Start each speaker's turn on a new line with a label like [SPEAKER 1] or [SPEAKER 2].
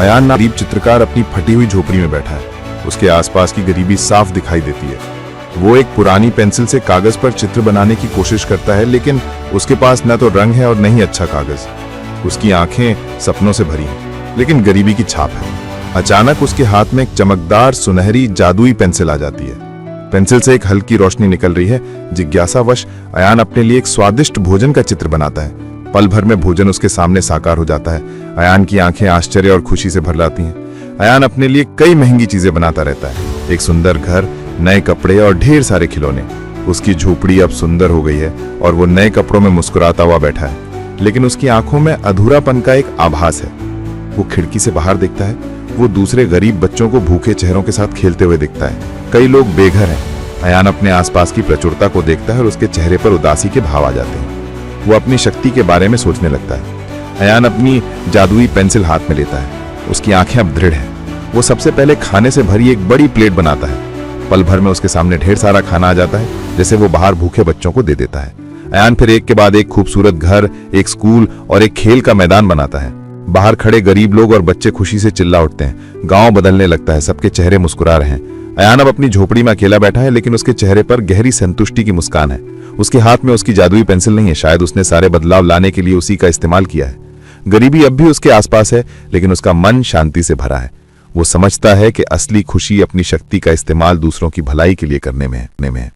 [SPEAKER 1] अयान नाम गरीब चित्रकार अपनी फटी हुई झोपड़ी में बैठा है। उसके आसपास की गरीबी साफ दिखाई देती है। वो एक पुरानी पेंसिल से कागज पर चित्र बनाने की कोशिश करता है, लेकिन उसके पास न तो रंग है और न ही अच्छा कागज। उसकी आंखें सपनों से भरी हैं, लेकिन गरीबी की छाप है। अचानक उसके हाथ में एक चमकदार सुनहरी जादुई पेंसिल आ जाती है। पेंसिल से एक हल्की रोशनी निकल रही है। जिज्ञासावश अयान अपने लिए एक स्वादिष्ट भोजन का चित्र बनाता है। पल भर में भोजन उसके सामने साकार हो जाता है। अयान की आंखें आश्चर्य और खुशी से भर जाती हैं। अयान अपने लिए कई महंगी चीजें बनाता रहता है, एक सुंदर घर, नए कपड़े और ढेर सारे खिलौने। उसकी झोपड़ी अब सुंदर हो गई है और वो नए कपड़ों में मुस्कुराता हुआ बैठा है, लेकिन उसकी आंखों में अधूरापन का एक आभास है। वो खिड़की से बाहर देखता है। वो दूसरे गरीब बच्चों को भूखे चेहरों के साथ खेलते हुए दिखता है। कई लोग बेघर हैं। अयान अपने आसपास की प्रचुरता को देखता है और उसके चेहरे पर उदासी के भाव आ जाते हैं। वो अपनी शक्ति के बारे में सोचने लगता है। अयान अपनी जादुई पेंसिल हाथ में लेता है। उसकी आंखें अब दृढ़ हैं। वो सबसे पहले खाने से भरी एक बड़ी प्लेट बनाता है। पल भर में उसके सामने ढेर सारा खाना आ जाता है, जैसे वो बाहर भूखे बच्चों को दे देता है। अयान फिर एक के बाद एक खूबसूरत घर, एक स्कूल और एक खेल का मैदान बनाता है। बाहर खड़े गरीब लोग और बच्चे खुशी से चिल्ला उठते हैं। गांव बदलने लगता है, सबके चेहरे मुस्कुरा रहे हैं। अयान अब अपनी झोपड़ी में अकेला बैठा है, लेकिन उसके चेहरे पर गहरी संतुष्टि की मुस्कान है। उसके हाथ में उसकी जादुई पेंसिल नहीं है, शायद उसने सारे बदलाव लाने के लिए उसी का इस्तेमाल किया है। गरीबी अब भी उसके आसपास है, लेकिन उसका मन शांति से भरा है। वो समझता है कि असली खुशी अपनी शक्ति का इस्तेमाल दूसरों की भलाई के लिए करने में है।